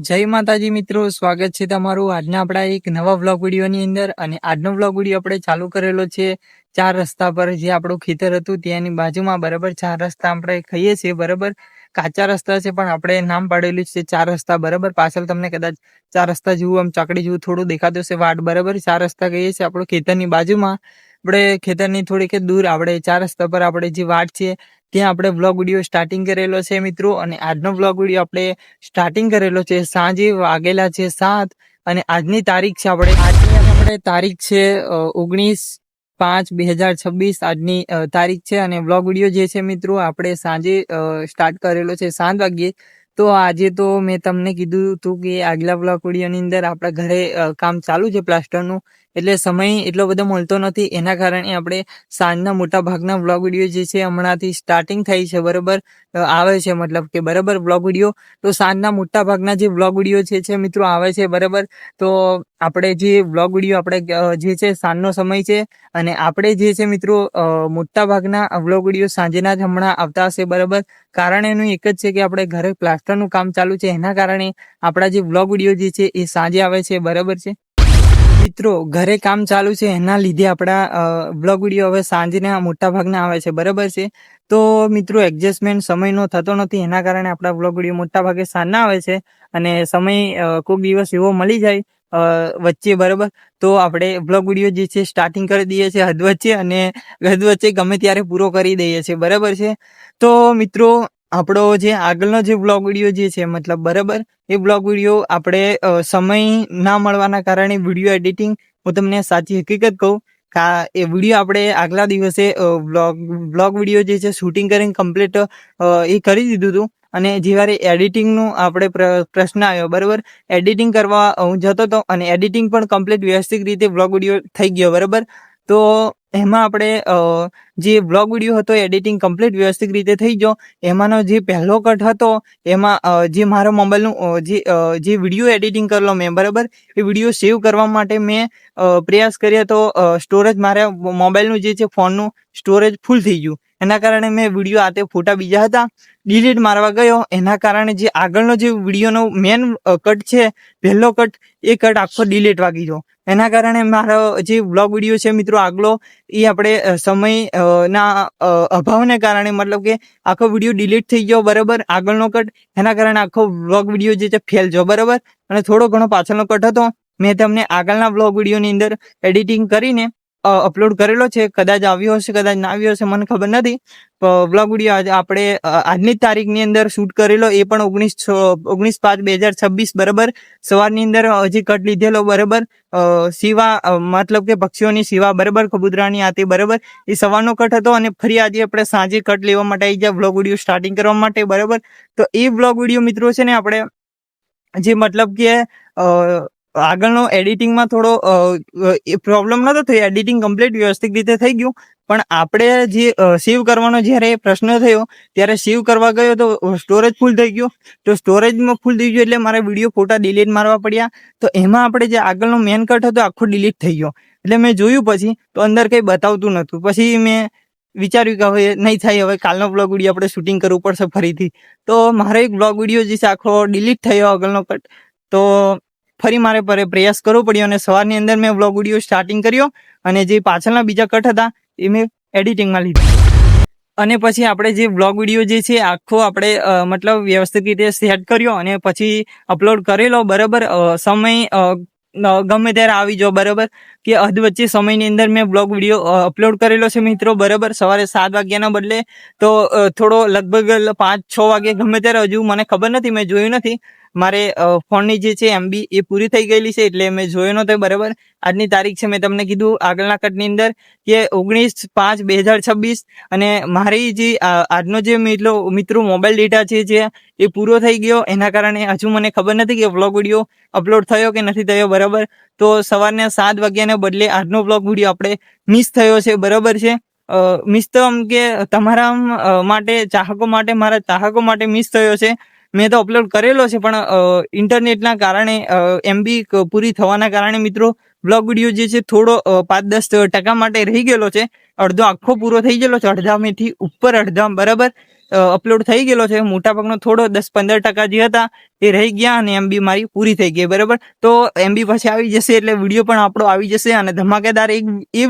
જય માતાજી મિત્રો, સ્વાગત છે તમારું આજના આપણા એક નવા વ્લોગ વિડીયોની અંદર। અને આજનો વ્લોગ વિડીયો આપણે ચાલુ કરેલો છે 4 રસ્તા પર, જે આપણું ખેતર હતું ત્યાંની બાજુમાં બરાબર। 4 રસ્તા આપણે ખાઈએ છીએ બરાબર, કાચા રસ્તા છે પણ આપણે નામ પાડેલું છે 4 રસ્તા બરાબર। પાછળ તમને કદાચ 4 રસ્તા જેવું આમ ચાકડી જેવું થોડું દેખાતું છે વાડ બરાબર। 4 રસ્તા કહીએ છીએ આપણું ખેતરની બાજુમાં, આપણે ખેતરની થોડીક દૂર આપણે 4 રસ્તા પર આપણે જે વાડ છે ત્યાં આપણે વ્લોગ વિડીયો સ્ટાર્ટિંગ કરેલો છે મિત્રો। અને આજનો વ્લોગ વિડીયો આપણે સ્ટાર્ટિંગ કરેલો છે સાંજે વાગેલા છે 7 અને આજની તારીખ છે આપણે તારીખ છે 19/5/2026 આજની તારીખ છે। અને વ્લોગ વિડીયો જે છે મિત્રો આપણે સાંજે સ્ટાર્ટ કરેલો છે 7 વાગ્યે। તો આજે તો મેં તમને કીધું હતું કે આગલા વ્લોગ વિડીયોની અંદર આપણા ઘરે કામ ચાલુ છે પ્લાસ્ટરનું, એટલે સમય એટલો બધો મળતો નથી, એના કારણે આપણે સાંજના મોટા ભાગના વ્લોગ વિડીયો જે છે હમણાંથી સ્ટાર્ટિંગ થઈ છે બરાબર, આવે છે મતલબ કે બરાબર વ્લોગ વિડીયો। તો સાંજના મોટા ભાગના જે વ્લોગ વિડીયો છે મિત્રો આવે છે બરાબર। તો આપણે જે વ્લોગ વિડીયો આપણે જે છે સાંજનો સમય છે, અને આપણે જે છે મિત્રો મોટા ભાગના વ્લોગ વિડીયો સાંજના જ હમણાં આવતા હશે બરાબર। કારણ એનું એક જ છે કે આપણે ઘરે પ્લાસ્ટરનું કામ ચાલુ છે, એના કારણે આપણા જે વ્લોગ વિડીયો જે છે એ સાંજે આવે છે બરાબર છે મિત્રો। ઘરે કામ ચાલુ છે એના લીધે આપણા વ્લોગ વિડીયો હવે સાંજના મોટા ભાગના આવે છે બરાબર છે। તો મિત્રો એડજસ્ટમેન્ટ સમયનો થતો નથી, એના કારણે આપણા વ્લોગ વિડીયો મોટા ભાગે સાંજના આવે છે। અને સમય કોઈક દિવસ એવો મળી જાય વચ્ચે બરાબર, તો આપણે વ્લોગ વિડીયો જે છે સ્ટાર્ટિંગ કરી દઈએ છીએ હદ વચ્ચે, અને હદ વચ્ચે ગમે ત્યારે પૂરો કરી દઈએ છીએ બરાબર છે। તો મિત્રો આપણો જે આગળનો જે વ્લોગ વિડીયો જે છે મતલબ બરાબર, એ વ્લોગ વિડીયો આપણે સમય ના મળવાના કારણે વિડીયો એડિટિંગ, હું તમને સાચી હકીકત કહું, એ વિડીયો આપણે આગલા દિવસે વ્લોગ વિડીયો જે છે શૂટિંગ કરીને કમ્પ્લીટ એ કરી દીધું હતું। અને જેવારે એડિટિંગનું આપણે પ્રશ્ન આવ્યો બરાબર, એડિટિંગ કરવા હું જતો હતો અને એડિટિંગ પણ કમ્પ્લીટ વ્યવસ્થિત રીતે વ્લોગ વિડીયો થઈ ગયો બરાબર। તો એમાં આપણે જે વ્લોગ વિડીયો હતો એડિટિંગ કમ્પ્લીટ વ્યવસ્થિત રીતે થઈ ગયો। એમાંનો જે પહેલો કટ હતો એમાં જે મારા મોબાઈલનું જે વિડીયો એડિટિંગ કરેલો મેં બરાબર, એ વિડીયો સેવ કરવા માટે મેં પ્રયાસ કર્યો તો સ્ટોરેજ મારા મોબાઈલનું જે છે ફોનનું સ્ટોરેજ ફૂલ થઈ ગયું, એના કારણે મેં વિડીયો આતે ફોટા બીજા હતા ડિલીટ મારવા ગયો, એના કારણે જે આગળનો જે વિડીયોનો મેન કટ છે પહેલો કટ, એ કટ આખો ડિલીટ વાગી ગયો। એના કારણે મારો જે વ્લોગ વિડીયો છે મિત્રો આગલો, એ આપણે સમય ના અભાવને કારણે મતલબ કે આખો વિડીયો ડિલીટ થઈ ગયો બરાબર, આગળનો કટ, એના કારણે આખો વ્લોગ વિડીયો જે છે ફેલ ગયો બરાબર। અને થોડો ઘણો પાછળનો કટ હતો, મેં તમને આગળના વ્લોગ વિડીયોની અંદર એડિટિંગ કરીને અપલોડ કરેલો છે, કદાચ આવ્યો હશે કદાચ ના આવ્યો હશે મને ખબર નથી। વ્લોગ વિડીયો આપણે આજની જ તારીખની અંદર શૂટ કરેલો, એ પણ 19/5/2026 બરાબર, સવારની અંદર હજી કટ લીધેલો બરાબર, સીવા મતલબ કે પક્ષીઓની સીવા બરાબર, કબૂતરાની આતી બરાબર, એ સવારનો કટ હતો। અને ફરી આજે આપણે સાંજે કટ લેવા માટે આવી ગયા વ્લોગ વિડીયો સ્ટાર્ટિંગ કરવા માટે બરાબર। તો એ વ્લોગ વિડીયો મિત્રો છે ને આપણે જે મતલબ કે આગળનો એડિટિંગમાં થોડો પ્રોબ્લેમ નતો થયો, એડિટિંગ કમ્પ્લીટ વ્યવસ્થિત રીતે થઈ ગયું, પણ આપણે જે સેવ કરવાનો જ્યારે પ્રશ્ન થયો ત્યારે સેવ કરવા ગયો તો સ્ટોરેજ ફૂલ થઈ ગયો। તો સ્ટોરેજમાં ફૂલ થઈ ગયો એટલે મારે વિડીયો ફોટા ડિલીટ મારવા પડ્યા। તો એમાં આપણે જે આગળનો મેન કટ હતો આખો ડિલીટ થઈ ગયો, એટલે મેં જોયું પછી તો અંદર કંઈ બતાવતું નહોતું। પછી મેં વિચાર્યું કે હવે નહીં થાય, હવે કાલનો વ્લોગ વિડીયો આપણે શૂટિંગ કરવું પડશે ફરીથી। તો મારો એક વ્લોગ વિડીયો જે છે આખો ડિલીટ થયો આગળનો કટ, તો ફરી મારે પ્રયાસ કરવો પડ્યો, અને સવારની અંદર મેં વ્લોગ વિડીયો સ્ટાર્ટિંગ કર્યો, અને જે પાછળના બીજા કટ હતા એ મેં એડિટિંગમાં લીધા। અને પછી આપણે જે વ્લોગ વિડીયો જે છે આખો આપણે મતલબ વ્યવસ્થિત રીતે સેટ કર્યો, અને પછી અપલોડ કરેલો બરાબર। સમય ગમે ત્યારે આવી જાઓ બરાબર, કે અધ વચ્ચે સમયની અંદર મેં વ્લોગ વિડીયો અપલોડ કરેલો છે મિત્રો બરાબર, સવારે 7 વાગ્યાના બદલે તો થોડો લગભગ 5-6 વાગે ગમે ત્યારે, હજુ મને ખબર નથી, મેં જોયું નથી, મારે ફોનની જે છે MB એ પૂરી થઈ ગયેલી છે એટલે મેં જોયો નતો બરાબર। આજની તારીખ છે, મેં તમને કીધું આગળના કટની અંદર કે 19/5/2026, અને મારી જે આજનો જે મિત્રો મોબાઈલ ડેટા છે જે એ પૂરો થઈ ગયો, એના કારણે હજુ મને ખબર નથી કે વ્લોગ વિડીયો અપલોડ થયો કે નથી થયો બરાબર। તો સવારના 7 વાગ્યાને બદલે આજનો વ્લોગ વિડીયો આપણે મિસ થયો છે બરાબર છે। મિસ તો આમ કે તમારા માટે ચાહકો માટે, મારા ચાહકો માટે મિસ થયો છે। મેં તો અપલોડ કરેલો છે પણ ઇન્ટરનેટના કારણે MB પૂરી થવાના કારણે મિત્રો વ્લોગ વિડીયો જે છે થોડો 5-10% માટે રહી ગયેલો છે, અડધો આખો પૂરો થઈ ગયેલો છે, અડધામેથી ઉપર અડધા બરાબર। અપલોડ થઈ ગયેલો છે. મોટાભાગનો થોડો 10-15% જે હતા એ રહી ગયા અને MB મારી પૂરી થઈ ગઈ. બરાબર, તો MB પછી આવી જશે એટલે વિડીયો પણ આપણો આવી જશે. અને ધમાકેદાર એ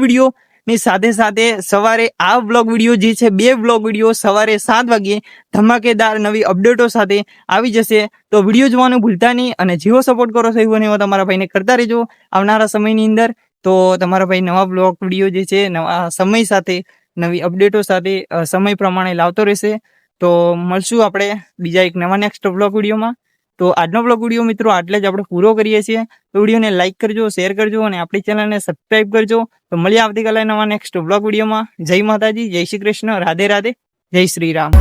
વિડીયો ની સાથે સાથે સવારે આ વ્લોગ વિડીયો જે છે, 2 વ્લોગ વિડીયો સવારે 7 વાગ્યે ધમાકેદાર નવી અપડેટો સાથે આવી જશે. તો વિડીયો જોવાનું ભૂલતા નહીં અને જેવો સપોર્ટ કરો છો એવો તમારા ભાઈને કરતા રહેજો આવનારા સમયની અંદર. તો તમારા ભાઈ નવા વ્લોગ વિડીયો જે છે નવા સમય સાથે નવી અપડેટો સાથે સમય પ્રમાણે લાવતો રહેશે. તો મળશું આપણે બીજા એક નવા નેક્સ્ટ વ્લોગ વિડીયોમાં. તો આજનો વ્લોગ વિડીયો મિત્રો આટલે જ આપણે પૂરો કરીએ છીએ. તો વિડીયોને લાઇક કરજો, શેર કરજો અને આપણી ચેનલને સબસ્ક્રાઈબ કરજો. તો મળીએ આવતીકાલે નવા નેક્સ્ટ વ્લોગ વિડીયોમાં. જય માતાજી, જય શ્રી કૃષ્ણ, રાધે રાધે, જય શ્રી રામ.